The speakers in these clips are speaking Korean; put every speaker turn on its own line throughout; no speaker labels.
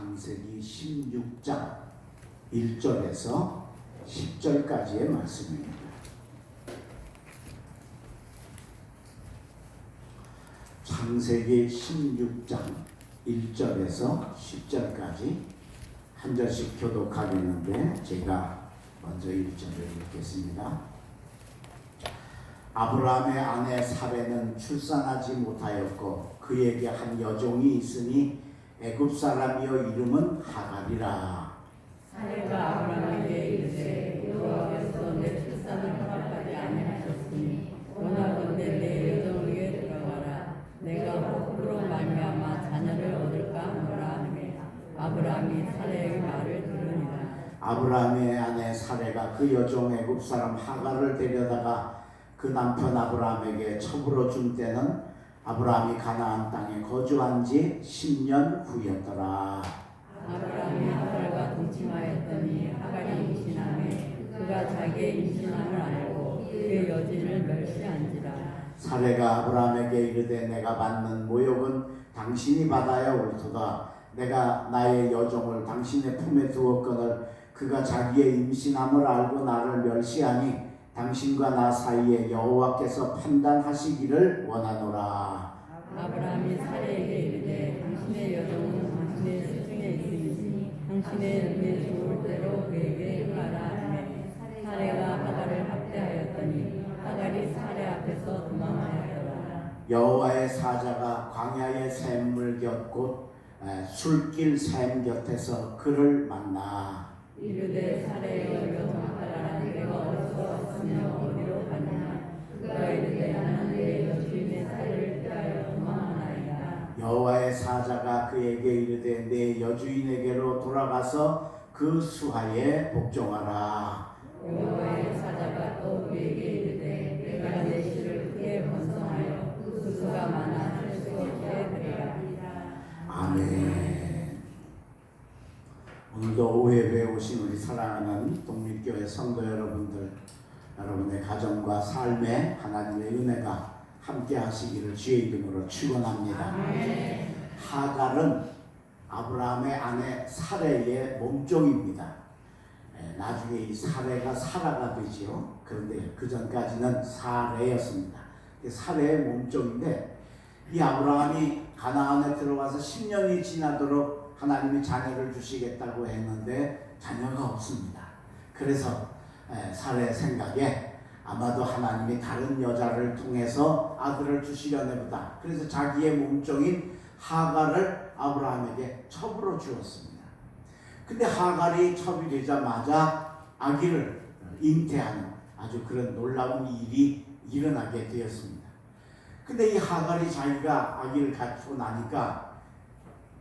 창세기 16장 1절에서 10절까지의 말씀입니다. 창세기 16장 1절에서 10절까지 한 절씩 교독하겠는데 제가 먼저 1절을 읽겠습니다. 아브라함의 아내 사레는 출산하지 못하였고 그에게 한 여종이 있으니 애굽 사람이여 이름은 하갈이라.
사레가 아브라함에게 이르되 여호와께서 내 출산을 허락하지 아니하셨으니 원하건대 내 여종에게 들어가라. 내가 호흡으로 말미암아 자녀를 얻을까 하노라 하매 아브라함이 사레의 말을 들으니라.
아브라함의 아내 사레가 그 여종 애굽 사람 하갈을 데려다가 그 남편 아브라함에게 첩으로 준 때는 아브라함이 가나안 땅에 거주한 지 10년 후였더라.
아브라함이 하갈과 동침하였더니 하갈이 임신하매 그가 자기의 임신함을 알고 그의 여진을 멸시한지라.
사레가 아브라함에게 이르되 내가 받는 모욕은 당신이 받아야 옳도다. 내가 나의 여종을 당신의 품에 두었거늘 그가 자기의 임신함을 알고 나를 멸시하니 당신과 나 사이에 여호와께서 판단하시기를 원하노라.
아브라함이 사레에게 이르되 당신의 여종은 당신의 스승에 있으니 당신의 눈에 좋을 대로 그에게 행하라 하매 사레가 하갈을 학대하였더니 하갈이 사레 앞에서 도망하였더라.
여호와의 사자가 광야의 샘물 곁 곧 술길 샘 곁에서 그를 만나
이르되 사레여 여종 하갈아 내가 어디서 왔으며 어디로 가느냐. 그가 이르되 나는 내 여주인의 사레를 피하여 도망하나이다.
여호와의 사자가 그에게 이르되 내 여주인에게로 돌아가서 그 수하에 복종하라.
여호와의 사자가 또 그에게 이르되 내가 내 씨를 크게 번성하여 그 수가 많아 셀 수 없게 되리라.
아멘. 오늘도 오해회에 오신 우리 사랑하는 독립교회 성도 여러분들, 여러분의 가정과 삶에 하나님의 은혜가 함께 하시기를 주의 이름으로 축원합니다. 하갈은 아브라함의 아내 사레의 몸종입니다. 나중에 이 사레가 사라가 되지요. 그런데 그 전까지는 사레였습니다. 사레의 몸종인데 이 아브라함이 가나안에 들어와서 10년이 지나도록 하나님이 자녀를 주시겠다고 했는데 자녀가 없습니다. 그래서 사레의 생각에 아마도 하나님이 다른 여자를 통해서 아들을 주시려나 보다. 그래서 자기의 몸종인 하갈을 아브라함에게 첩으로 주었습니다. 근데 하갈이 첩이 되자마자 아기를 잉태하는 아주 그런 놀라운 일이 일어나게 되었습니다. 근데 이 하갈이 자기가 아기를 갖추고 나니까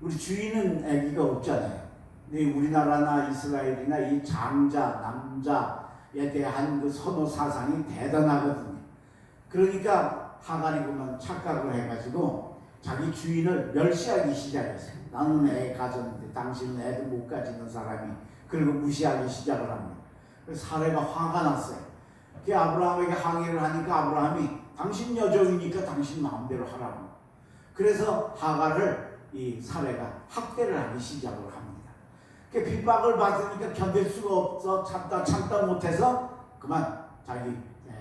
우리 주인은 아기가 없잖아요. 근데 우리나라나 이스라엘이나 이 장자, 남자에 대한 그 선호 사상이 대단하거든요. 그러니까 하갈이 그만 착각을 해가지고 자기 주인을 멸시하기 시작했어요. 나는 애 가졌는데 당신은 애도 못 가지는 사람이. 그리고 무시하기 시작을 합니다. 그래서 사레가 화가 났어요. 그 아브라함에게 항의를 하니까 아브라함이 당신 여종이니까 당신 마음대로 하라고. 그래서 하갈을 이 사레가 학대를 하기 시작을 합니다. 그 핍박을 받으니까 견딜 수가 없어 참다 못해서 그만 자기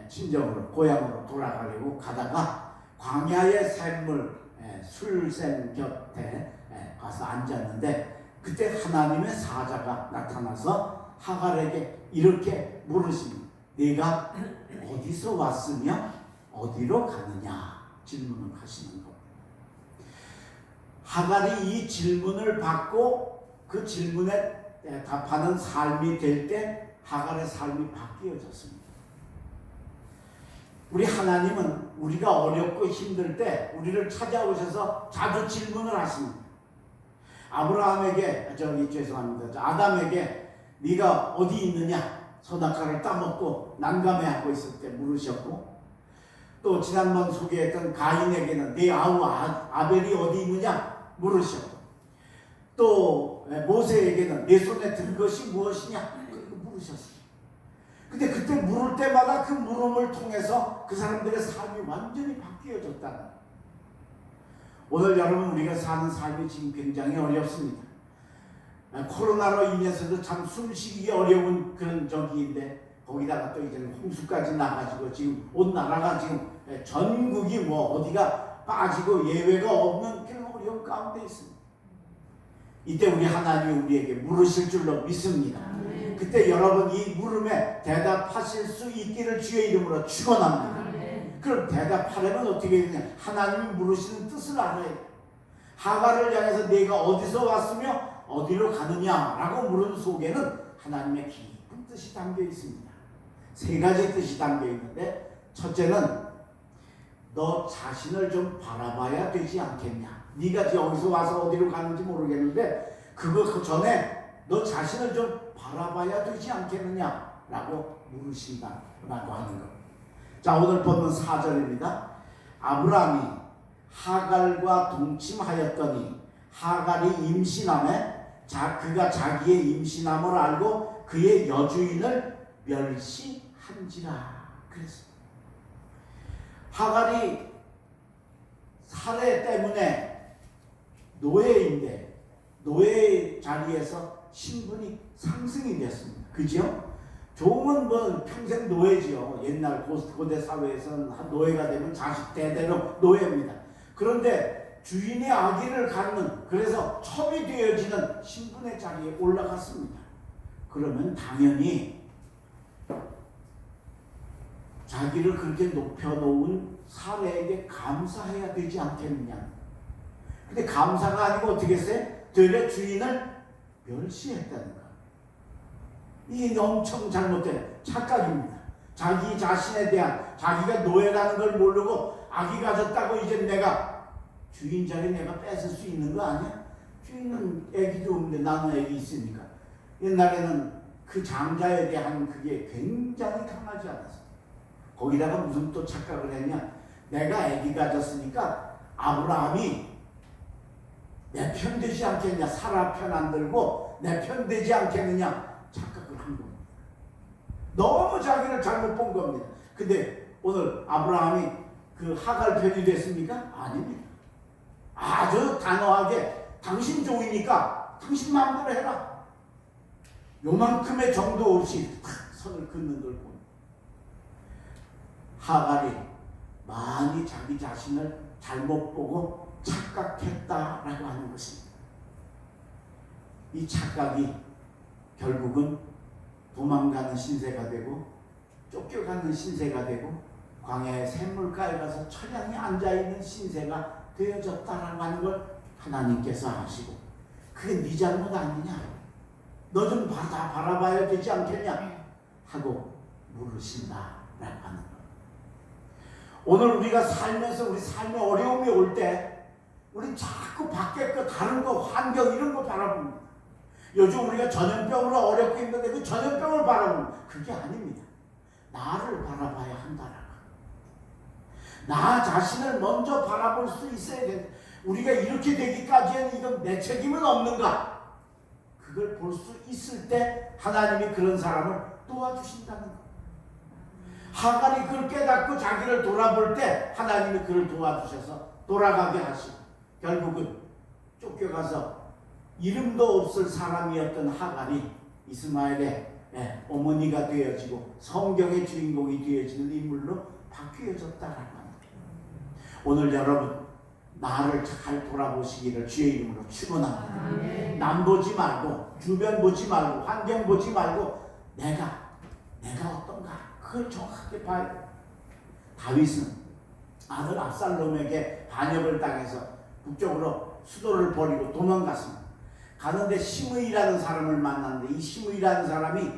친정으로 고향으로 돌아가려고 가다가 광야의 샘물 술샘 곁에 가서 앉았는데 그때 하나님의 사자가 나타나서 하갈에게 이렇게 물으십니다. 네가 어디서 왔으며 어디로 가느냐 질문을 하시는 겁니다. 하갈이 이 질문을 받고 그 질문에 답하는 삶이 될 때 하갈의 삶이 바뀌어졌습니다. 우리 하나님은 우리가 어렵고 힘들 때 우리를 찾아오셔서 자주 질문을 하십니다. 아브라함에게 아담에게 네가 어디 있느냐 선악과를 따먹고 난감해하고 있을 때 물으셨고, 또 지난번 소개했던 가인에게는 네 아우 아벨이 어디 있느냐 물으셨고, 또 모세에게는 내 손에 든 것이 무엇이냐 물으셨어요. 근데 그때 물을 때마다 그 물음을 통해서 그 사람들의 삶이 완전히 바뀌어졌다는. 오늘 여러분 우리가 사는 삶이 지금 굉장히 어렵습니다. 코로나로 인해서도 참 숨쉬기 어려운 그런 적인데 거기다가 또 이제 홍수까지 나가지고 지금 온 나라가 지금 전국이 뭐 어디가 빠지고 예외가 없는 그런 어려운 가운데 있습니다. 이때 우리 하나님이 우리에게 물으실 줄로 믿습니다. 그때 여러분 이 물음에 대답하실 수 있기를 주의 이름으로 축원합니다. 그럼 대답하려면 어떻게 되냐? 하나님이 물으시는 뜻을 알아야 돼. 하갈을 향해서 네가 어디서 왔으며 어디로 가느냐라고 물은 속에는 하나님의 깊은 뜻이 담겨 있습니다. 세 가지 뜻이 담겨 있는데 첫째는 너 자신을 좀 바라봐야 되지 않겠냐. 네가 여기서 와서 어디로 가는지 모르겠는데 그 전에 너 자신을 좀 바라봐야 되지 않겠느냐라고 물으신다라고 하는 것. 자, 오늘 본문 4절입니다. 아브라함이 하갈과 동침하였더니 하갈이 임신함에 그가 자기의 임신함을 알고 그의 여주인을 멸시한지라 그랬습니다. 하갈이 사례 때문에 노예인데 노예 자리에서 신분이 상승이 됐습니다. 그죠? 좋으면 뭐 평생 노예지요. 옛날 고대 사회에서는 노예가 되면 자식 대대로 노예입니다. 그런데 주인의 아기를 갖는, 그래서 첩이 되어지는 신분의 자리에 올라갔습니다. 그러면 당연히 자기를 그렇게 높여놓은 사례에게 감사해야 되지 않겠느냐. 근데 감사가 아니고 어떻게 했어요? 되려 주인을 멸시했다는 거. 이게 엄청 잘못된 착각입니다. 자기 자신에 대한, 자기가 노예라는 걸 모르고 아기 가졌다고 이제 내가 주인 자리 내가 뺏을 수 있는 거 아니야? 주인은 아기도 없는데 나는 아기 있으니까. 옛날에는 그 장자에 대한 그게 굉장히 강하지 않았어요. 거기다가 무슨 또 착각을 했냐? 내가 아기 가졌으니까 아브라함이 내 편 되지 않겠냐? 사라 편 안 들고 내 편 되지 않겠느냐? 착각을 한 겁니다. 너무 자기를 잘못 본 겁니다. 근데 오늘 아브라함이 그 하갈 편이 됐습니까? 아닙니다. 아주 단호하게 당신 종이니까 당신 마음대로 해라. 요만큼의 정도 없이 탁 선을 긋는 걸 봅니다. 하갈이 많이 자기 자신을 잘못 보고 착각했다라고 하는 것입니다. 이 착각이 결국은 도망가는 신세가 되고 쫓겨가는 신세가 되고 광야의 샘물가에 가서 처량히 앉아있는 신세가 되어졌다라고 하는 걸 하나님께서 아시고 그게 네 잘못 아니냐? 너 좀 바라봐야 되지 않겠냐? 하고 물으신다라고 하는 것. 오늘 우리가 살면서 우리 삶에 어려움이 올 때 우리 자꾸 밖에 거 다른 거 환경 이런 거 바라봅니다. 요즘 우리가 전염병으로 어렵고 있는데 그 전염병을 바라보면 그게 아닙니다. 나를 바라봐야 한다라고. 나 자신을 먼저 바라볼 수 있어야 된다. 우리가 이렇게 되기까지는 이건 내 책임은 없는가? 그걸 볼 수 있을 때 하나님이 그런 사람을 도와주신다는 것. 하갈이 그걸 깨닫고 자기를 돌아볼 때 하나님이 그를 도와주셔서 돌아가게 하시고 결국은 쫓겨가서 이름도 없을 사람이었던 하갈이 이스마엘의 어머니가 되어지고 성경의 주인공이 되어지는 인물로 바뀌어졌다라는 겁니다. 오늘 여러분 나를 잘 돌아보시기를 주의 이름으로 축원합니다. 남 보지 말고 주변 보지 말고 환경 보지 말고 내가 어떤가 그걸 정확하게 봐야 돼. 다윗은 아들 압살롬에게 반역을 당해서 북쪽으로 수도를 버리고 도망갔습니다. 가는데 시므이라는 사람을 만났는데 이 시므이라는 사람이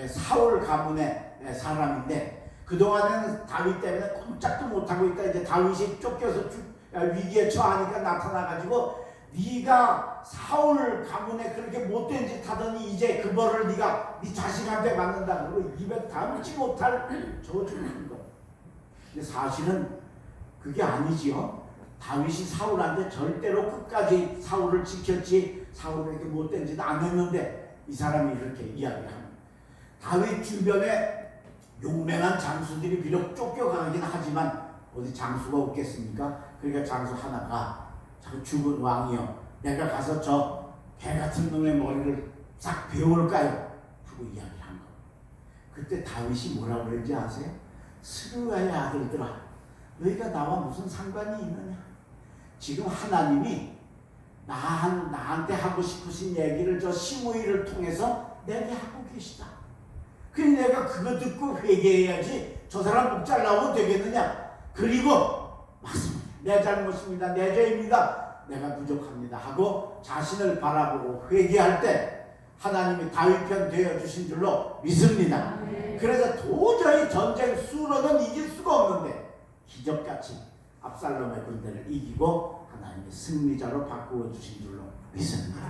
사울 가문의 사람인데 그동안에는 다윗 때문에 꼼짝도 못하고 있다. 이제 다윗이 쫓겨서 위기에 처하니까 나타나가지고 네가 사울 가문에 그렇게 못된 짓 하더니 이제 그 벌을 네가 네 자식한테 받는다. 그리고 입에 담지 못할 저주를 한 거. 근데 사실은 그게 아니지요. 다윗이 사울한테 절대로 끝까지 사울을 지켰지 사울에게 못된 짓 안 했는데 이 사람이 이렇게 이야기합니다. 다윗 주변에 용맹한 장수들이 비록 쫓겨가긴 하지만 어디 장수가 없겠습니까? 그러니까 장수 하나가 저 죽은 왕이요, 내가 가서 저 개 같은 놈의 머리를 싹 베울까요? 하고 이야기를 한 거. 그때 다윗이 뭐라고 그랬는지 아세요? 스루야의 아들들아, 너희가 나와 무슨 상관이 있느냐? 지금 하나님이 나한테 하고 싶으신 얘기를 저 시므이를 통해서 내게 하고 계시다. 그래 내가 그거 듣고 회개해야지 저 사람 목 잘라오면 되겠느냐? 그리고 맞습니다. 내 잘못입니다. 내 죄입니다. 내가 부족합니다. 하고 자신을 바라보고 회개할 때 하나님이 다윗 편 되어주신 줄로 믿습니다. 그래서 도저히 전쟁 수로는 이길 수가 없는데 기적같이 압살롬의 군대를 이기고 하나님이 승리자로 바꾸어 주신 줄로 믿습니다.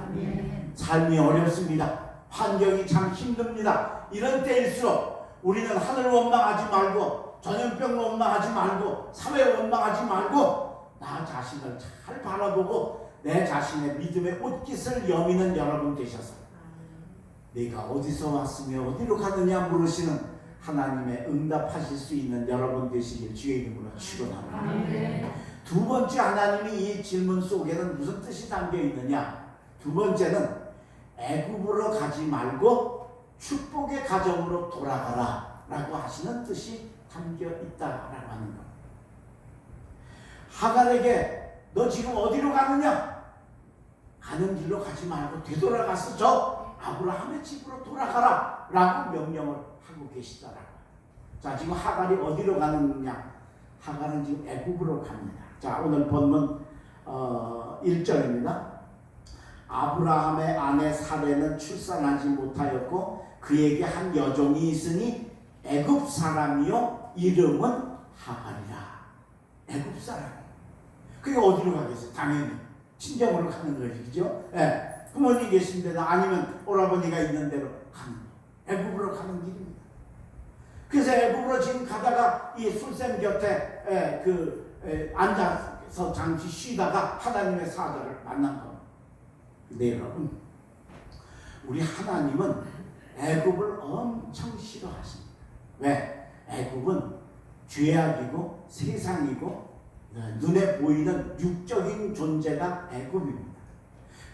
삶이 어렵습니다. 환경이 참 힘듭니다. 이런 때일수록 우리는 하늘 원망하지 말고 전염병 원망하지 말고 사회 원망하지 말고 나 자신을 잘 바라보고 내 자신의 믿음의 옷깃을 여미는 여러분 되셔서 네가 어디서 왔으며 어디로 가느냐 물으시는 하나님의 응답하실 수 있는 여러분 되시길 주의 이름으로 축원합니다. 두 번째 하나님이 이 질문 속에는 무슨 뜻이 담겨 있느냐? 두 번째는 애굽으로 가지 말고 축복의 가정으로 돌아가라 라고 하시는 뜻이 담겨 있다라고 하는 것. 하갈에게 너 지금 어디로 가느냐? 가는 길로 가지 말고 되돌아가서 저 아브라함의 집으로 돌아가라 라고 명령을 하고 계시더라고요. 자, 지금 하갈이 어디로 가느냐? 하갈은 지금 애굽으로 갑니다. 자, 오늘 본문 1절입니다. 아브라함의 아내 사레는 출산하지 못하였고 그에게 한 여종이 있으니 애굽 사람이요 이름은 하갈이라. 애굽 사람. 그게 어디로 가겠어요? 당연히 친정으로 가는 거지, 그죠? 예. 부모님 계신 데나 아니면 오라버니가 있는 데로 가는 거예요. 애굽으로 가는 길입니다. 그래서 애굽으로 지금 가다가 이 술샘 곁에 앉아서 잠시 쉬다가 하나님의 사자를 만난 겁니다. 근데 여러분, 우리 하나님은 애굽을 엄청 싫어하십니다. 왜? 애굽은 죄악이고 세상이고 눈에 보이는 육적인 존재가 애굽입니다.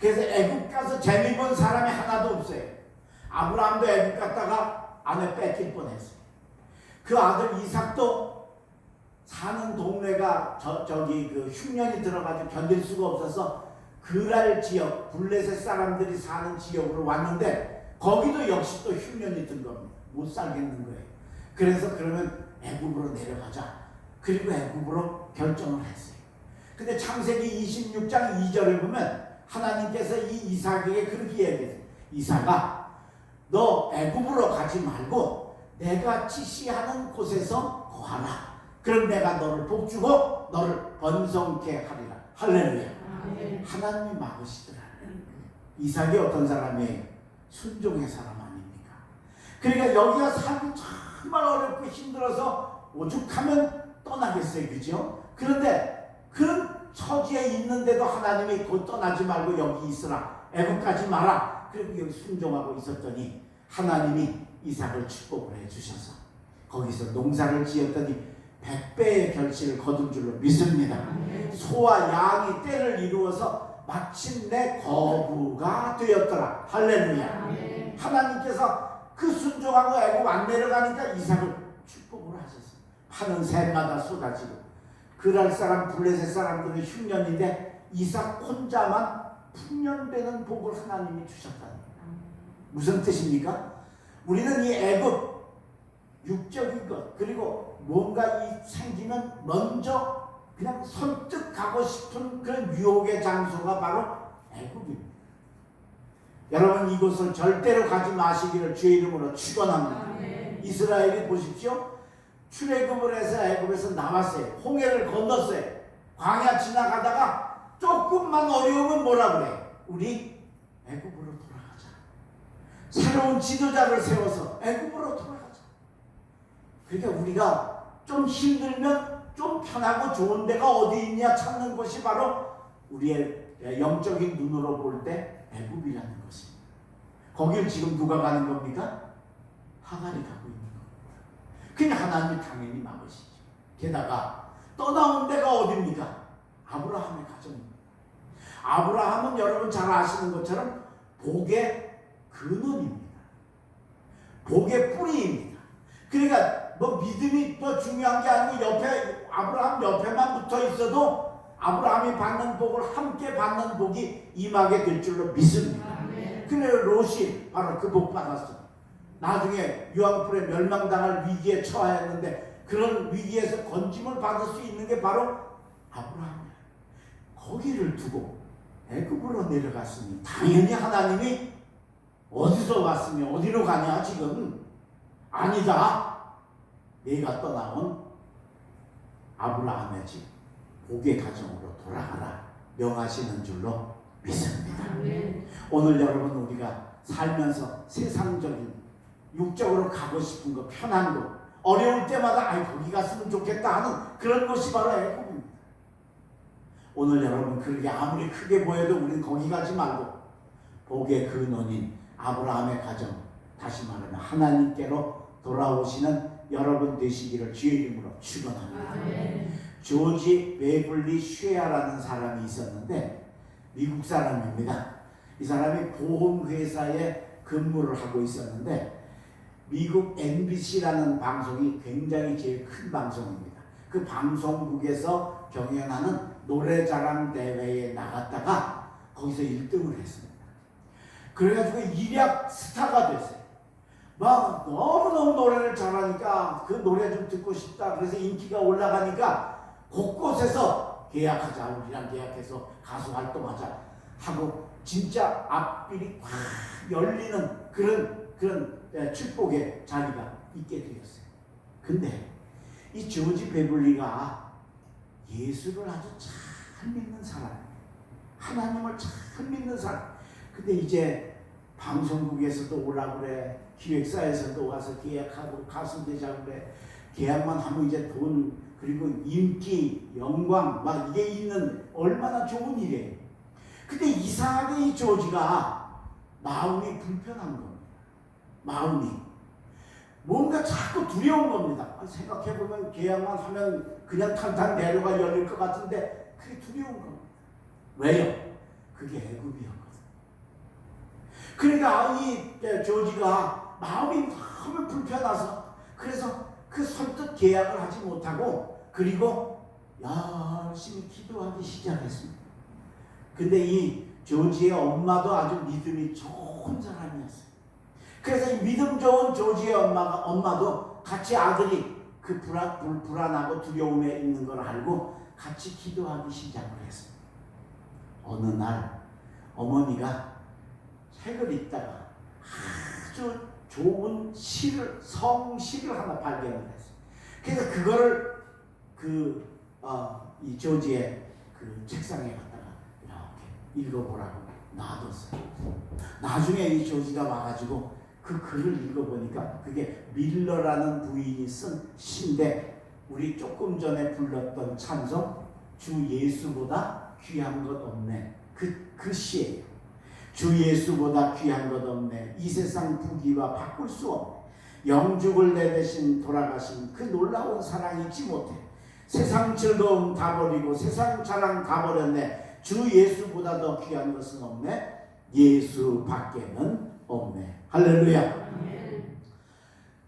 그래서 애굽 가서 재미 본 사람이 하나도 없어요. 아브라함도 애굽 갔다가 아내 뺏길 뻔했어요. 그 아들 이삭도 사는 동네가 그 흉년이 들어가지고 견딜 수가 없어서 그랄 지역, 블레셋 사람들이 사는 지역으로 왔는데 거기도 역시 또 흉년이 든 겁니다. 못 살겠는 거예요. 그래서 그러면 애굽으로 내려가자. 그리고 애굽으로 결정을 했어요. 근데 창세기 26장 2절에 보면 하나님께서 이 이삭에게 그렇게 얘기했어요. 이삭아, 너 애굽으로 가지 말고 내가 지시하는 곳에서 거하라. 그럼 내가 너를 복주고 너를 번성케 하리라. 할렐루야. 하나님이 막으시더라. 이삭이 어떤 사람이에요? 순종의 사람 아닙니까? 그러니까 여기가 살기 정말 어렵고 힘들어서 오죽하면 떠나겠어요, 그죠? 그런데 그런 처지에 있는데도 하나님이 곧 떠나지 말고 여기 있으라, 애굽 가지 마라. 그리고 여기 순종하고 있었더니 하나님이 이삭을 축복을 해주셔서 거기서 농사를 지었더니 100배의 결실을 거둔 줄로 믿습니다. 소와 양이 때를 이루어서 마침내 거부가 되었더라. 할렐루야. 하나님께서 그 순종하고 애굽 안 내려가니까 이삭을 축복을 하셨어요. 파는 샘마다 쏟아지고 그랄 사람 블레셋 사람들은 흉년인데 이삭 혼자만 풍년되는 복을 하나님이 주셨다는 거예요. 무슨 뜻입니까? 우리는 이 애굽 육적인 것 그리고 뭔가 생기면 먼저 그냥 선뜻 가고 싶은 그런 유혹의 장소가 바로 애굽입니다. 여러분 이곳을 절대로 가지 마시기를 주의 이름으로 축원합니다. 이스라엘이 보십시오. 출애굽을 해서 애굽에서 나왔어요. 홍해를 건넜어요. 광야 지나가다가 조금만 어려우면 뭐라 그래? 우리 애굽으로 돌아가자. 새로운 지도자를 세워서 애굽으로 돌아가자. 그러니까 우리가 좀 힘들면 좀 편하고 좋은 데가 어디 있냐 찾는 것이 바로 우리의 영적인 눈으로 볼 때 애굽이라는 것입니다. 거길 지금 누가 가는 겁니까? 하갈이 가고 있는 겁니다. 그냥 하나님이 당연히 막으시죠. 게다가 떠나온 데가 어디입니까? 아브라함의 가정입니다. 아브라함은 여러분 잘 아시는 것처럼 복의 근원입니다. 복의 뿌리입니다. 그러니까 뭐 믿음이 더 중요한 게 아니고 옆에 아브라함 옆에만 붙어 있어도 아브라함이 받는 복을 함께 받는 복이 임하게 될 줄로 믿습니다. 그래 롯이 바로 그 복 받았어. 나중에 유황불에 멸망당할 위기에 처하였는데 그런 위기에서 건짐을 받을 수 있는 게 바로 아브라함이야. 거기를 두고 애굽으로 내려갔으니 당연히 하나님이 어디서 왔으니 어디로 가냐 지금 아니다. 네가 떠나온 아브라함의 집 복의 가정으로 돌아가라 명하시는 줄로 믿습니다. 오늘 여러분 우리가 살면서 세상적인 육적으로 가고 싶은 거 편한 거 어려울 때마다 아이 거기 갔으면 좋겠다 하는 그런 것이 바로 애굽입니다. 오늘 여러분 그렇게 아무리 크게 보여도 우리는 거기 가지 말고 복의 근원인 아브라함의 가정 다시 말하면 하나님께로 돌아오시는 여러분 되시기를 주의 이름으로 축원합니다. 조지 베블리 쉐아라는 사람이 있었는데 미국 사람입니다. 이 사람이 보험회사에 근무를 하고 있었는데 미국 MBC라는 방송이 굉장히 제일 큰 방송입니다. 그 방송국에서 경연하는 노래자랑 대회에 나갔다가 거기서 1등을 했습니다. 그래가지고 일약 스타가 됐어요. 막 너무너무 노래를 잘하니까 그 노래 좀 듣고 싶다. 그래서 인기가 올라가니까 곳곳에서 계약하자. 우리랑 계약해서 가수 활동하자 하고 진짜 앞길이 확 열리는 그런 축복의 자리가 있게 되었어요. 근데 이 조지 베블리가 예수를 아주 잘 믿는 사람, 하나님을 잘 믿는 사람. 근데 이제 방송국에서도 오라 그래, 기획사에서도 와서 계약하고 가수 되자 그래. 계약만 하면 이제 돈 그리고 인기, 영광 막 이게 있는 얼마나 좋은 일이에요. 근데 이상하게 이 조지가 마음이 불편한 겁니다. 마음이 뭔가 자꾸 두려운 겁니다. 생각해보면 계약만 하면 그냥 탄탄 대로가 열릴 것 같은데 그게 두려운 겁니다. 왜요? 그게 애굽이었거든. 그러니까 이 조지가 마음이 너무 불편해서 그래서 그 선뜻 계약을 하지 못하고 그리고 열심히 기도하기 시작했습니다. 근데 이 조지의 엄마도 아주 믿음이 좋은 사람이었어요. 그래서 이 믿음 좋은 조지의 엄마도 같이 아들이 그 불안하고 두려움에 있는 걸 알고 같이 기도하기 시작을 했습니다. 어느 날 어머니가 책을 읽다가 아주 좋은 성시를 하나 발견을 했어요. 그래서 그거를 이 조지의 그 책상에 갖다가 이렇게 읽어보라고 놔뒀어요. 나중에 이 조지가 와가지고 그 글을 읽어보니까 그게 밀러라는 부인이 쓴 시인데 우리 조금 전에 불렀던 찬송 주 예수보다 귀한 것 없네 그 시예요. 주 예수보다 귀한 것 없네 이 세상 부귀와 바꿀 수 없네 영죽을 내 대신 돌아가신 그 놀라운 사랑 잊지 못해 세상 즐거움 다 버리고 세상 자랑 다 버렸네 주 예수보다 더 귀한 것은 없네 예수 밖에는 없네. 할렐루야.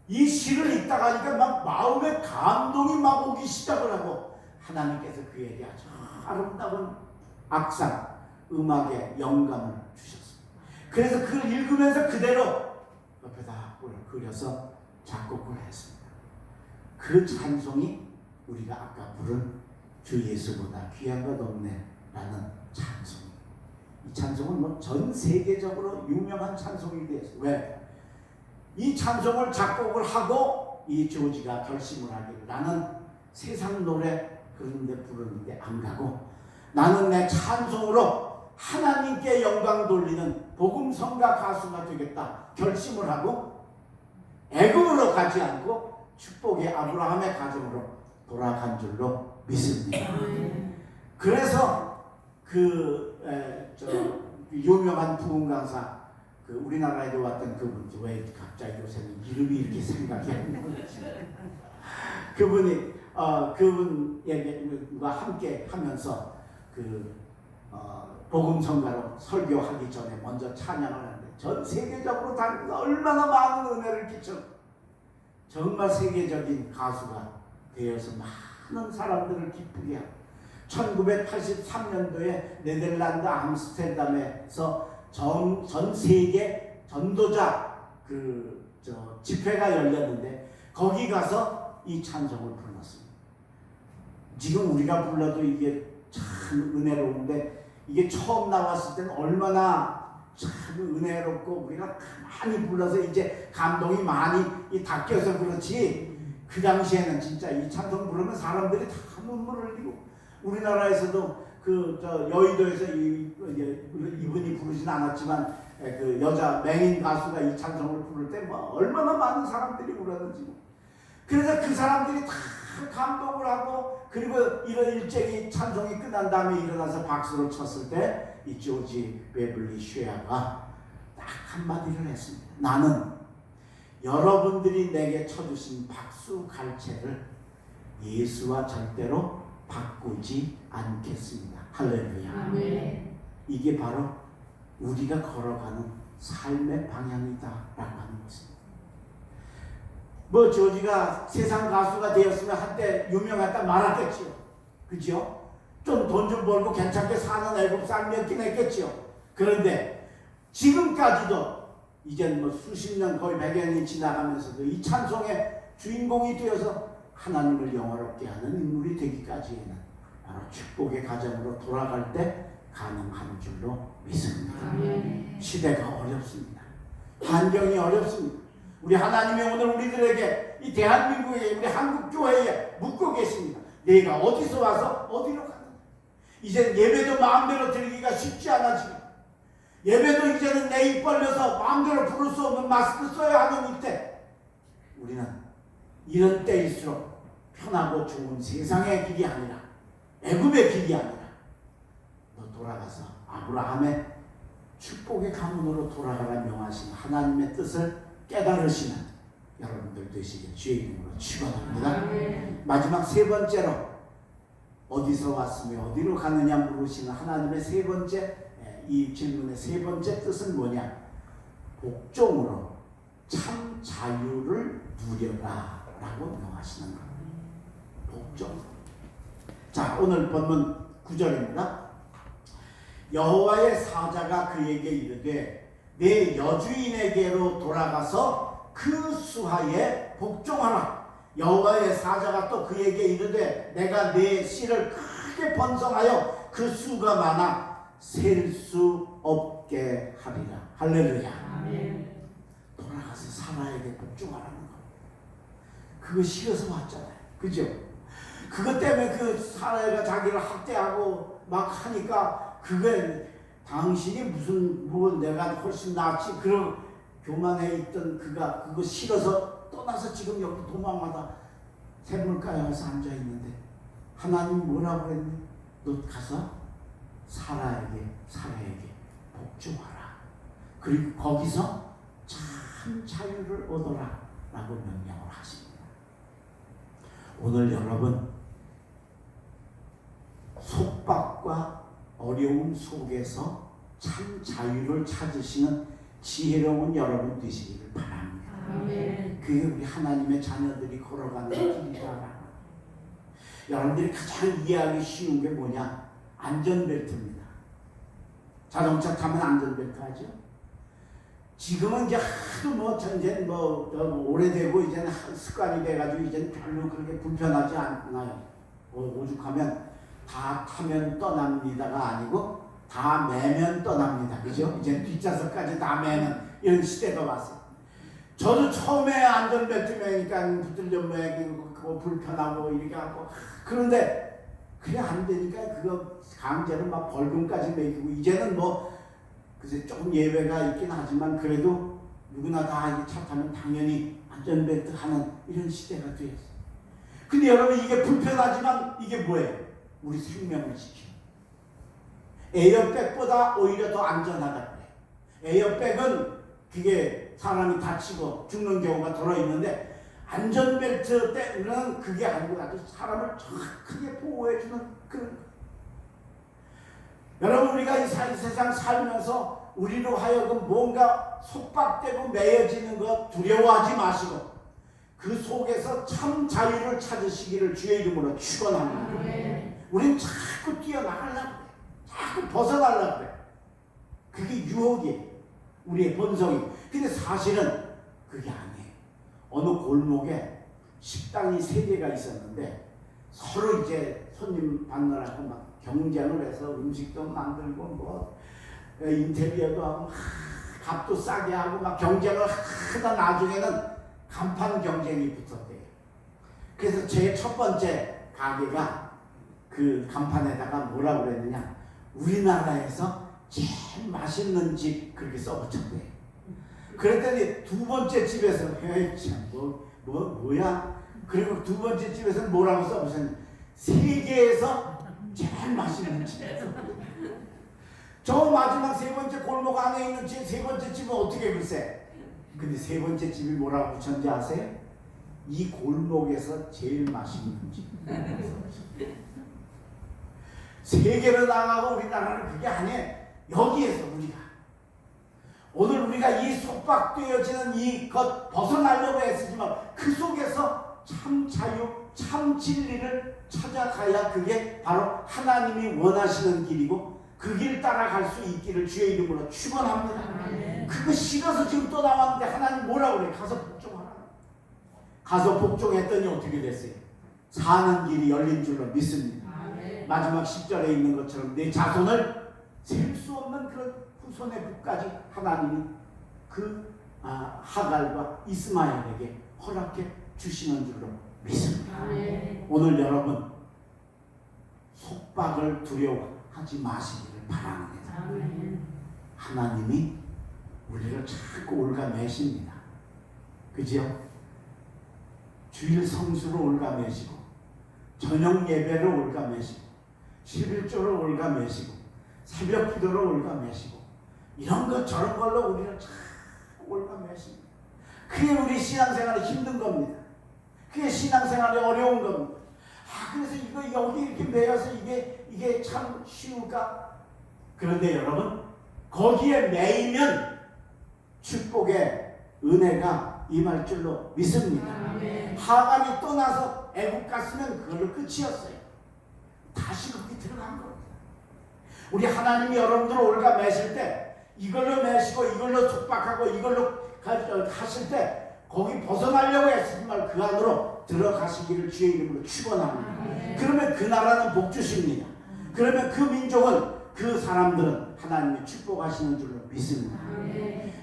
이 시를 읽다가 하니까 막 마음에 감동이 막 오기 시작을 하고 하나님께서 그에게 아주 아름다운 악상 음악의 영감을 주셨습니다. 그래서 그걸 읽으면서 그대로 옆에다 그려서 작곡을 했습니다. 그 찬송이 우리가 아까 부른 주 예수보다 귀한 것 없네 라는 찬송입니다. 이 찬송은 뭐 전 세계적으로 유명한 찬송이 되었어요. 왜? 이 찬송을 작곡을 하고 이 조지가 결심을 하기를 나는 세상 노래 그런데 부르는데 안 가고 나는 내 찬송으로 하나님께 영광 돌리는 복음성가 가수가 되겠다 결심을 하고 애굽으로 가지 않고 축복의 아브라함의 가정으로 돌아간 줄로 믿습니다. 그래서 유명한 부흥 강사 우리나라에도 왔던 그분 왜 갑자기 요새는 이름이 이렇게 생각이 안 나지? 그분이 그분과 함께 하면서 복음 성가로 설교하기 전에 먼저 찬양을 전 세계적으로 다니면서 얼마나 많은 은혜를 끼쳐 정말 세계적인 가수가 되어서 많은 사람들을 기쁘게 하고 1983년도에 네덜란드 암스테르담에서 전 세계 전도자 집회가 열렸는데 거기 가서 이 찬송을 불렀습니다. 지금 우리가 불러도 이게 참 은혜로운데 이게 처음 나왔을 때는 얼마나 참 은혜롭고 우리가 많이 불러서 이제 감동이 많이 닦여서 그렇지 그 당시에는 진짜 이 찬송 부르면 사람들이 다 눈물을 흘리고 우리나라에서도 여의도에서 이분이 부르진 않았지만 그 여자 맹인 가수가 이 찬송을 부를 때 뭐 얼마나 많은 사람들이 울었는지 그래서 그 사람들이 다 감동을 하고 그리고 이런 일정이 찬송이 끝난 다음에 일어나서 박수를 쳤을 때 이 조지 웨블리 쉐아가 딱 한마디를 했습니다. 나는 여러분들이 내게 쳐주신 박수 갈채를 예수와 절대로 바꾸지 않겠습니다. 할렐루야.
아멘.
이게 바로 우리가 걸어가는 삶의 방향이다 라고 하는 것입니다. 뭐 조지가 세상 가수가 되었으면 한때 유명했다 말았겠지요. 그죠? 좀 돈 좀 벌고 괜찮게 사는 애국 삶이었긴 했겠지요. 그런데 지금까지도 이젠 뭐 수십 년 거의 100여 년이 지나가면서도 이 찬송의 주인공이 되어서 하나님을 영화롭게 하는 인물이 되기까지에는 바로 축복의 가정으로 돌아갈 때 가능한 줄로 믿습니다.
아멘.
시대가 어렵습니다. 환경이 어렵습니다. 우리 하나님이 오늘 우리들에게 이 대한민국에 우리 한국교회에 묻고 계십니다. 내가 어디서 와서 어디로 가는가. 이제 예배도 마음대로 드리기가 쉽지 않아집니다. 예배도 이제는 내 입 벌려서 마음대로 부를 수 없는 마스크 써야 하는 이때 우리는 이런 때일수록 편하고 좋은 세상의 길이 아니라 애굽의 길이 아니라 너 돌아가서 아브라함의 축복의 가문으로 돌아가라 명하신 하나님의 뜻을 깨달으시는 여러분들 되시길 주의 이름으로 축원합니다. 마지막 세 번째로 어디서 왔으며 어디로 가느냐 물으시는 하나님의 세 번째 이 질문의 세 번째 뜻은 뭐냐? 복종으로 참 자유를 누려라 라고 명하시는 겁니다. 복종. 자, 오늘 본문 9절입니다. 여호와의 사자가 그에게 이르되 내 여주인에게로 돌아가서 그 수하에 복종하라. 여호와의 사자가 또 그에게 이르되 내가 내 씨를 크게 번성하여 그 수가 많아 셀 수 없게 하리라. 할렐루야.
아멘.
돌아가서 사라에게 복종하라는 거. 그거 싫어서 왔잖아요. 그죠? 그것 때문에 그 사라가 자기를 학대하고 막 하니까 그게 당신이 무슨 뭐 내가 훨씬 낫지 그런 교만해 있던 그가 그거 싫어서 떠나서 지금 여기 도망가다 샘물가에 와서 앉아 있는데 하나님 뭐라고 그랬니? 너 가서 사라에게 복종하라. 그리고 거기서 참 자유를 얻어라 라고 명령을 하십니다. 오늘 여러분 속박과 어려움 속에서 참 자유를 찾으시는 지혜로운 여러분 되시기를 바랍니다.
아멘.
그게 우리 하나님의 자녀들이 걸어가는 길이다. 여러분들이 가장 이해하기 쉬운 게 뭐냐? 안전벨트입니다. 자동차 타면 안전벨트 하죠? 지금은 이제 하도 오래되고 이제는 습관이 돼가지고 이제는 별로 그렇게 불편하지 않나요? 오죽하면 다 타면 떠납니다가 아니고 다 매면 떠납니다. 그죠? 이제 뒷좌석까지 다 매는 이런 시대가 왔어요. 저도 처음에 안전벨트 매니까 붙들려 매고 그거 불편하고 이렇게 하고 그런데 그게 안 되니까 그거 강제로 막 벌금까지 매기고 이제는 뭐 글쎄 조금 예외가 있긴 하지만 그래도 누구나 다 차 타면 당연히 안전벨트 하는 이런 시대가 되었어요. 근데 여러분 이게 불편하지만 이게 뭐예요? 우리 생명을 지키는 에어백보다 오히려 더 안전하다 그래요. 에어백은 그게 사람이 다치고 죽는 경우가 들어있는데 안전벨트 때는 그게 아니고 아주 사람을 정확하게 보호해주는 그런. 여러분 우리가 이 세상 살면서 우리로 하여금 뭔가 속박되고 매여지는 것 두려워하지 마시고 그 속에서 참 자유를 찾으시기를 주의 이름으로 축원합니다. 우린 자꾸 뛰어나가려고 그래. 자꾸 벗어나려고 그래. 그게 유혹이에요. 우리의 본성이. 근데 사실은 그게 아니에요. 어느 골목에 식당이 3개가 있었는데 서로 이제 손님 받느라고 막 경쟁을 해서 음식도 만들고 뭐 인테리어도 하고 막 값도 싸게 하고 막 경쟁을 하다 나중에는 간판 경쟁이 붙었대요. 그래서 제 첫 번째 가게가 그 간판에다가 뭐라고 그랬느냐, 우리나라에서 제일 맛있는 집 그렇게 써붙였대요. 그랬더니 두 번째 집에서 뭐야? 그리고 두 번째 집에서 뭐라고 써붙였냐, 세계에서 제일 맛있는 집에서. 저 마지막 3번째 골목 안에 있는 제 3번째 집은 어떻게 글쎄. 근데 3번째 집이 뭐라고 붙였는지 아세요? 이 골목에서 제일 맛있는 집. 세계로 나가고 우리나라는 그게 아니에요. 여기에서 우리가 오늘 우리가 이 속박되어지는 이것 벗어나려고 했지만 그 속에서 참 자유, 참 진리를 찾아가야 그게 바로 하나님이 원하시는 길이고 그 길 따라갈 수 있기를 주의 이름으로 축원합니다. 그거 싫어서 지금 또 나왔는데 하나님 뭐라고 그래? 가서 복종하라. 가서 복종했더니 어떻게 됐어요? 사는 길이 열린 줄로 믿습니다. 마지막 10절에 있는 것처럼 내 자손을 셀 수 없는 그런 후손의 북까지 하나님이 그 하갈과 이스마엘에게 허락해 주시는 줄로 믿습니다. 오늘 여러분 속박을 두려워하지 마시기를 바랍니다. 하나님이 우리를 자꾸 올가매십니다. 그죠? 주일 성수로 올가매시고 저녁 예배를 올가매시고 11조를 올가매시고 새벽 기도를 올가매시고 이런 것 저런 걸로 우리를 자꾸 올가매십니다. 그게 우리 신앙생활이 힘든 겁니다. 그게 신앙생활이 어려운 겁니다. 그래서 이거 여기 이렇게 매여서 이게 참 쉬울까? 그런데 여러분 거기에 매이면 축복의 은혜가 임할 줄로 믿습니다. 하갈이 떠나서 애국 갔으면 그걸로 끝이었어요. 다시 거기 들어간 겁니다. 우리 하나님이 여러분들을 올가매실 때 이걸로 매시고 이걸로 속박하고 이걸로 하실 때 거기 벗어나려고 했지만 그 안으로 들어가시기를 주의 이름으로 축원합니다. 그러면 그 나라는 복 주십니다. 그러면 그 민족은 그 사람들은 하나님이 축복하시는 줄로 믿습니다.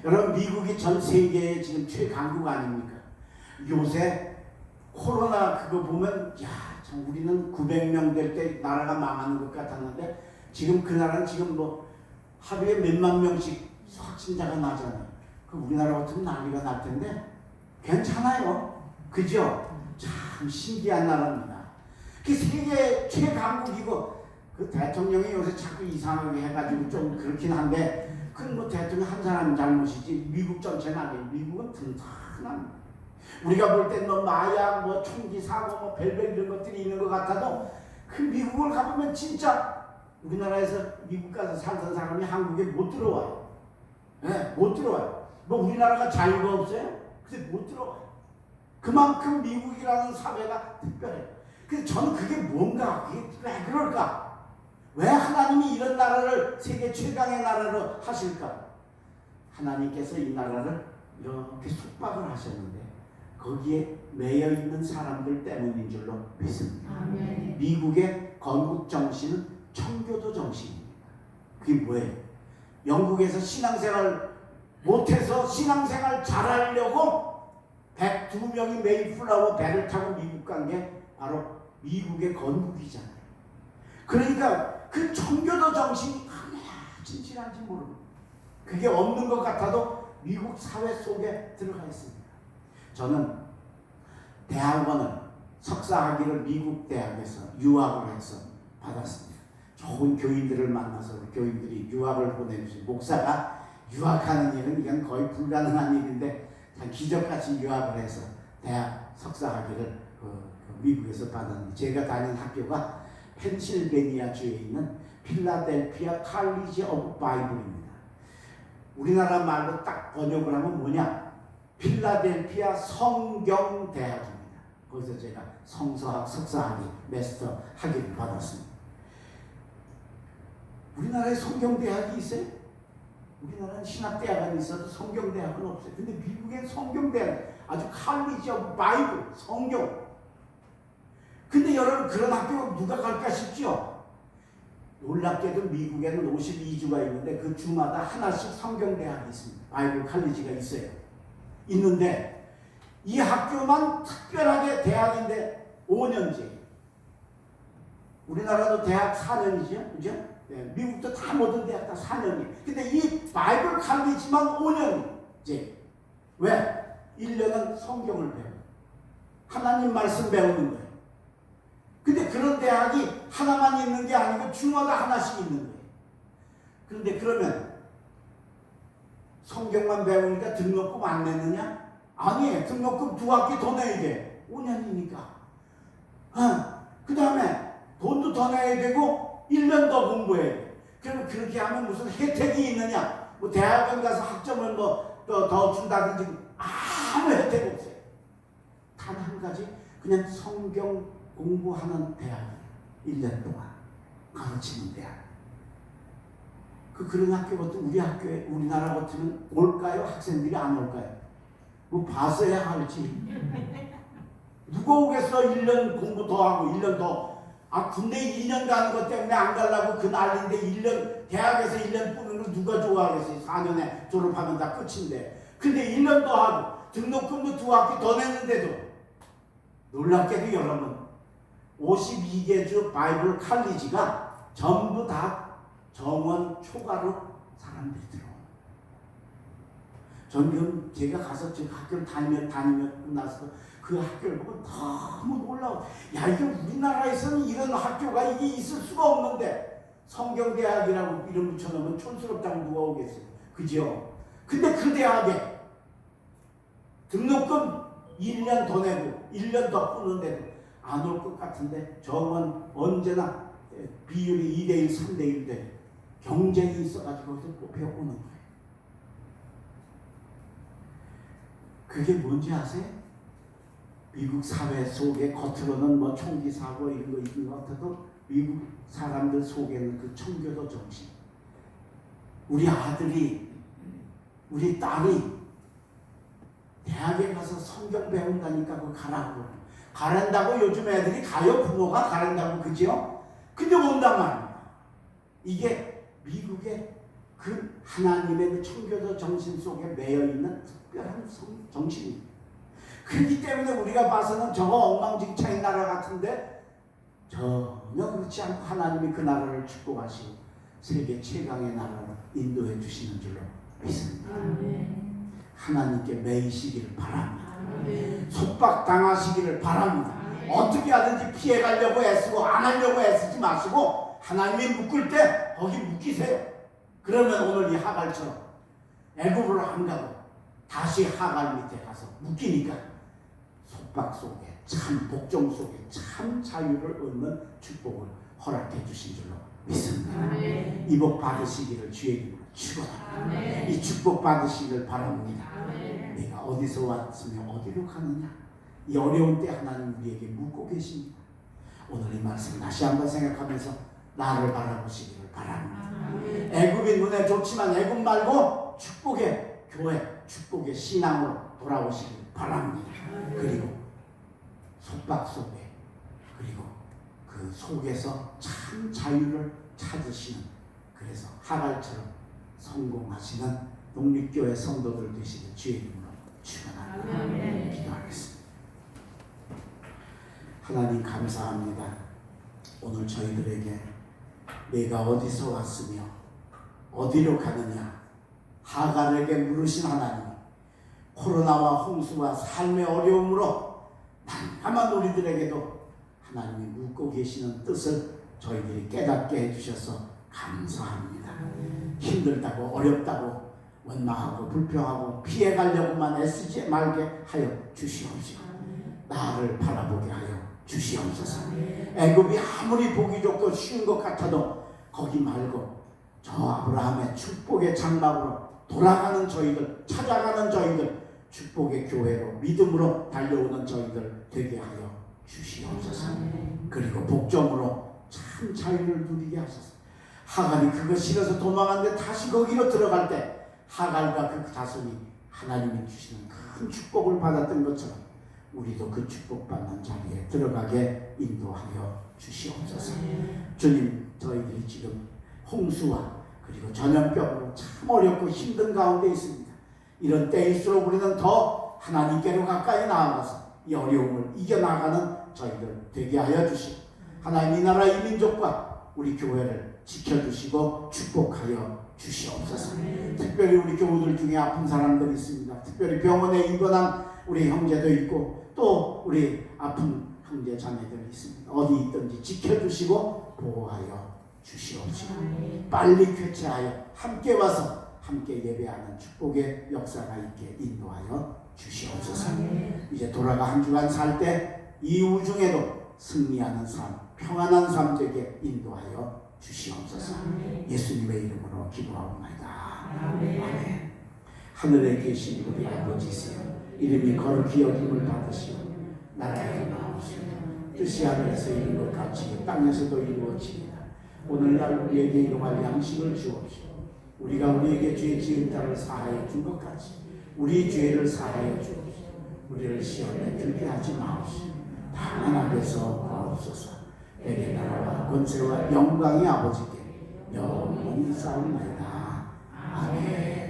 여러분 미국이 전 세계의 지금 최강국 아닙니까? 요새 코로나 그거 보면 참 우리는 900명 될 때 나라가 망하는 것 같았는데 지금 그 나라는 지금 뭐 하루에 몇만 명씩 확진자가 나잖아요. 그 우리나라 같으면 난리가 날 텐데 괜찮아요. 그죠? 참 신기한 나라입니다. 그 세계 최강국이고 그 대통령이 요새 자꾸 이상하게 해가지고 좀 그렇긴 한데 그건 뭐 대통령 한 사람 잘못이지 미국 전체는 아니에요. 미국은 튼튼합니다. 우리가 볼 땐 뭐 마약, 뭐 총기 사고, 뭐 별별 이런 것들이 있는 것 같아도 그 미국을 가보면 진짜 우리나라에서 미국 가서 살던 사람이 한국에 못 들어와요. 네, 못 들어와요. 뭐 우리나라가 자유가 없어요? 근데 못 들어와요. 그만큼 미국이라는 사회가 특별해요. 그래서 저는 그게 뭔가, 그게 왜 그럴까? 왜 하나님이 이런 나라를 세계 최강의 나라로 하실까? 하나님께서 이 나라를 이렇게 속박을 하셨는데 거기에 매여 있는 사람들 때문인 줄로 믿습니다. 미국의 건국 정신은 청교도 정신입니다. 그게 뭐예요? 영국에서 신앙생활 못해서 신앙생활 잘하려고 102명이 메이플라워 배를 타고 미국 간 게 바로 미국의 건국이잖아요. 그러니까 그 청교도 정신이 얼마나 진실한지 모릅니다. 그게 없는 것 같아도 미국 사회 속에 들어가 있습니다. 저는 대학원을 석사학위를 미국 대학에서 유학을 해서 받았습니다. 좋은 교인들을 만나서 교인들이 유학을 보내주신 목사가 유학하는 일은 이건 거의 불가능한 일인데 참 기적같이 유학을 해서 대학 석사학위를 미국에서 받았는데 제가 다닌 학교가 펜실베니아 주에 있는 필라델피아 칼리지 오브 바이블입니다. 우리나라 말로 딱 번역을 하면 뭐냐? 필라델피아 성경대학입니다. 거기서 제가 성서학, 석사학위, 마스터 학위를 받았습니다. 우리나라에 성경대학이 있어요? 우리나라는 신학대학은 있어도 성경대학은 없어요. 근데 미국엔 성경대학, 아주 칼리지 오브 바이블, 성경. 근데 여러분 그런 학교 누가 갈까 싶죠? 놀랍게도 미국에는 52주가 있는데 그 주마다 하나씩 성경대학이 있습니다. 바이블 칼리지가 있어요. 있는데 이 학교만 특별하게 대학인데 5년제. 우리나라도 대학 4년이죠. 그죠? 네, 미국도 다 모든 대학 다 4년이에요. 근데 이 바이블 칼리지만 5년제. 왜? 1년은 성경을 배워요. 하나님 말씀 배우는 거예요. 근데 그런 대학이 하나만 있는 게 아니고 주마다 하나씩 있는 거예요. 그런데 그러면 성경만 배우니까 등록금 안 내느냐? 아니에요. 등록금 2학기 더 내야 돼. 5년이니까. 그 다음에 돈도 더 내야 되고 1년 더 공부해야 돼. 그러면 그렇게 하면 무슨 혜택이 있느냐? 뭐 대학원 가서 학점을 뭐 더 준다든지 아무 혜택 없어요. 단 한 가지 그냥 성경 공부하는 대학이에요. 1년 동안 가르치는 대학. 그런 학교 같은 우리 학교에 우리나라 같으면 올까요? 학생들이 안 올까요? 뭐 봤어야 할지. 누가 오겠어? 1년 공부 더 하고 1년 더. 군대 2년 가는 것 때문에 안 가려고 그 난리인데 1년 대학에서 1년 뿌는 걸 누가 좋아하겠어요? 4년에 졸업하면 다 끝인데. 근데 1년 더 하고 등록금도 2학기 더 냈는데도 놀랍게도 여러분 52개 주 바이블 칼리지가 전부 다 정원 초과로 사람들이 들어와요. 전 제가 가서 지금 학교를 다니면 나서 그 학교를 보고 너무 놀라워. 야, 이게 우리나라에서는 이런 학교가 이게 있을 수가 없는데 성경대학이라고 이름 붙여놓으면 촌스럽다고 누가 오겠어요. 그죠? 근데 그 대학에 등록금 1년 더 내고 1년 더 푸는데도 안 올 것 같은데 정원 언제나 비율이 2대1, 3대1 돼. 경쟁이 있어가지고 거기서 뽑혀오는 거예요. 그게 뭔지 아세요? 미국 사회 속에 겉으로는 뭐 총기 사고 이런 거 있는 것 같아도 미국 사람들 속에는 그 청교도 정신. 우리 아들이, 우리 딸이 대학에 가서 성경 배운다니까 그거 가라고. 가란다고 요즘 애들이 가요. 부모가 가란다고. 그죠? 근데 온단 말이야. 이게 미국의 그 하나님의 그 청교도 정신 속에 매여있는 특별한 정신입니다. 그렇기 때문에 우리가 봐서는 저거 엉망진창인 나라 같은데 전혀 그렇지 않고 하나님이 그 나라를 축복하시고 세계 최강의 나라로 인도해 주시는 줄로 믿습니다. 하나님께 매이시기를 바랍니다. 속박당하시기를 바랍니다. 어떻게 하든지 피해가려고 애쓰고 안 하려고 애쓰지 마시고 하나님이 묶을 때 거기 묶이세요. 그러면 오늘 이 하갈처럼 애굽으로 안 가고 다시 하갈 밑에 가서 묶이니까 속박 속에 참 복종 속에 참 자유를 얻는 축복을 허락해 주신 줄로 믿습니다. 이 복 받으시기를 주의 이름으로 축원합니다. 이 축복 받으시기를 바랍니다. 내가 어디서 왔으며 어디로 가느냐? 이 어려운 때 하나님 우리에게 묻고 계십니다. 오늘 이 말씀 다시 한번 생각하면서 나를 바라보시기를 바랍니다. 애굽이 눈에 좋지만 애굽 말고 축복의 교회, 축복의 신앙으로 돌아오시길 바랍니다. 그리고 속박 속에 그리고 그 속에서 참 자유를 찾으시는, 그래서 하갈처럼 성공하시는 독립교회 성도들 되시길 주의 이름으로 축원합니다. 기도하겠습니다. 하나님 감사합니다. 오늘 저희들에게 내가 어디서 왔으며 어디로 가느냐 하갈에게 물으신 하나님, 코로나와 홍수와 삶의 어려움으로 난감한 우리들에게도 하나님이 묻고 계시는 뜻을 저희들이 깨닫게 해주셔서 감사합니다. 힘들다고 어렵다고 원망하고 불평하고 피해가려고만 애쓰지 말게 하여 주시옵시고 나를 바라보게 하여 주시옵소서. 애굽이 아무리 보기 좋고 쉬운 것 같아도 거기 말고 저 아브라함의 축복의 장막으로 돌아가는 저희들, 찾아가는 저희들, 축복의 교회로 믿음으로 달려오는 저희들 되게 하여 주시옵소서. 그리고 복종으로 참 자유를 누리게 하소서. 하갈이 그거 싫어서 도망갔는데 다시 거기로 들어갈 때 하갈과 그 자손이 하나님이 주시는 큰 축복을 받았던 것처럼 우리도 그 축복받는 자리에 들어가게 인도하여 주시옵소서. 주님, 저희들이 지금 홍수와 그리고 전염병으로 참 어렵고 힘든 가운데 있습니다. 이런 때일수록 우리는 더 하나님께로 가까이 나아가서 이 어려움을 이겨나가는 저희들 되게 하여 주시고 하나님 이 나라 이 민족과 우리 교회를 지켜주시고 축복하여 주시옵소서. 특별히 우리 교우들 중에 아픈 사람들이 있습니다. 특별히 병원에 입원한 우리 형제도 있고 또 우리 아픈 형제 자매들이 있습니다. 어디 있든지 지켜주시고 보호하여 주시옵시고 빨리 쾌차하여 함께 와서 함께 예배하는 축복의 역사가 있게 인도하여 주시옵소서. 이제 돌아가 한 주간 살 때 이 우중에도 승리하는 삶, 평안한 삶 되게 인도하여 주시옵소서. 예수님의 이름으로 기도하옵나이다. 아멘. 하늘에 계신 우리 아버지시여, 이름이 거룩히 여김을 받으시오. 나라의 마옵시며 뜻이 하늘에서 이룬 것 같이 땅에서도 이루어지이다. 오늘날 우리에게 일용할 양식을 주옵시오. 우리가 우리에게 죄 지은 자를 사하여 준 것 같이 우리 죄를 사하여 주옵시오. 우리를 시험에 들게 하지 마옵시오. 다만 앞에서 가옵소서. 내게 나라와 권세와 영광이 아버지께 영원히 싸움나이다. 아멘.